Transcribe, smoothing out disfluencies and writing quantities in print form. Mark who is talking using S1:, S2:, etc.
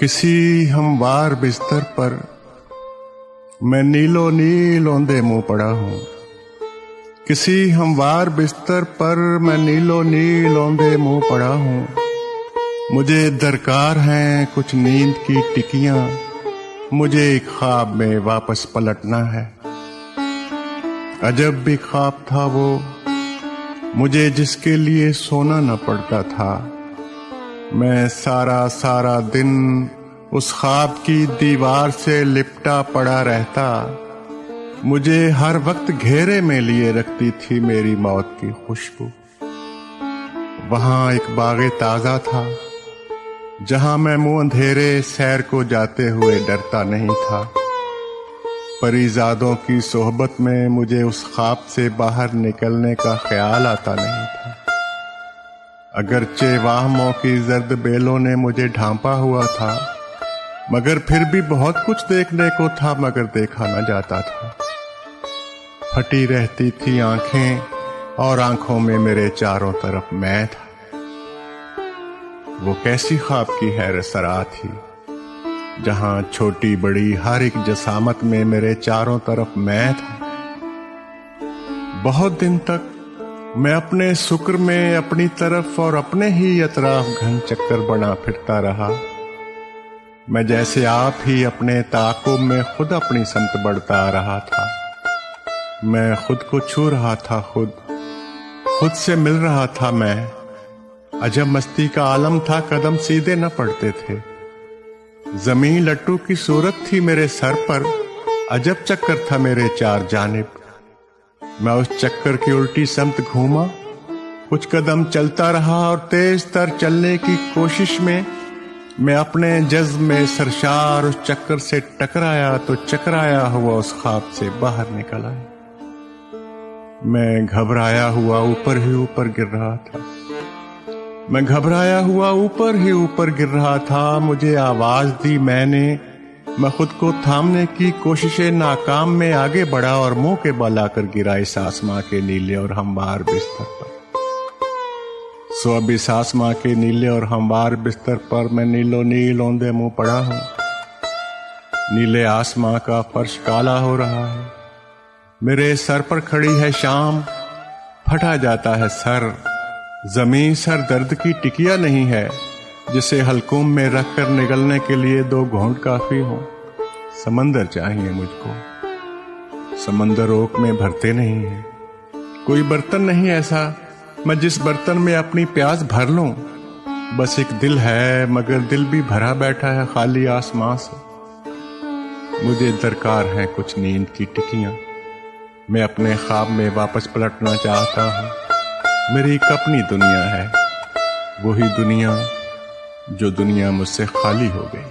S1: किसी हमवार बिस्तर पर मैं नीलो नील औंधे मुंह पड़ा हूँ। किसी हमवार बिस्तर पर मैं नीलो नील औंधे मुंह पड़ा हूँ। मुझे दरकार हैं कुछ नींद की टिकियां, मुझे एक ख्वाब में वापस पलटना है। अजब भी ख्वाब था वो, मुझे जिसके लिए सोना न पड़ता था। मैं सारा सारा दिन उस ख्वाब की दीवार से लिपटा पड़ा रहता। मुझे हर वक्त घेरे में लिए रखती थी मेरी मौत की खुशबू। वहां एक बाग़े ताज़ा था जहां मैं मुंह अंधेरे सैर को जाते हुए डरता नहीं था। परीजादों की सोहबत में मुझे उस ख्वाब से बाहर निकलने का ख्याल आता नहीं था। अगरचे वाहमों की जर्द बेलों ने मुझे ढांपा हुआ था, मगर फिर भी बहुत कुछ देखने को था मगर देखा न जाता था। फटी रहती थी आंखें और आंखों में मेरे चारों तरफ मैं था। वो कैसी ख्वाब की हैरत सरा थी जहां छोटी बड़ी हर एक जसामत में मेरे चारों तरफ मैं था। बहुत दिन तक मैं अपने शुक्र में अपनी तरफ और अपने ही अतराफ घन चक्कर बना फिरता रहा। मैं जैसे आप ही अपने ताक़ुब में खुद अपनी समत बढ़ता आ रहा था। मैं खुद को छू रहा था, खुद से मिल रहा था मैं। अजब मस्ती का आलम था, कदम सीधे न पड़ते थे। जमीन लट्टू की सूरत थी मेरे सर पर, अजब चक्कर था मेरे चार जानिब। मैं उस चक्कर की उल्टी समत घूमा, कुछ कदम चलता रहा और तेज तर चलने की कोशिश में मैं अपने जज्ब में सरशार उस चक्कर से टकराया तो चकराया हुआ उस ख्वाब से बाहर निकल आया। मैं घबराया हुआ ऊपर ही ऊपर गिर रहा था। मैं घबराया हुआ ऊपर ही ऊपर गिर रहा था। मुझे आवाज दी मैंने। मैं खुद को थामने की कोशिशें नाकाम में आगे बढ़ा और मुंह के बल आकर गिरा इस आसमां के नीले और हमवार बिस्तर पर। सो अब इस आसमां के नीले और हमवार बिस्तर पर मैं नीलो नील औंधे मुंह पड़ा हूं। नीले आसमां का फर्श काला हो रहा है। मेरे सर पर खड़ी है शाम, फटा जाता है सर। जमीन सर दर्द की टिकिया नहीं है जिसे हलकुम में रखकर निगलने के लिए 2 घूंट काफी हो। समंदर चाहिए मुझको, समंदर ओक में भरते नहीं है। कोई बर्तन नहीं ऐसा मैं जिस बर्तन में अपनी प्यास भर लूं। बस एक दिल है मगर दिल भी भरा बैठा है खाली आसमां से। मुझे दरकार है कुछ नींद की टिकियां, मैं अपने ख्वाब में वापस पलटना चाहता हूं। मेरी एक अपनी दुनिया है, वही दुनिया जो दुनिया मुझसे खाली हो गई।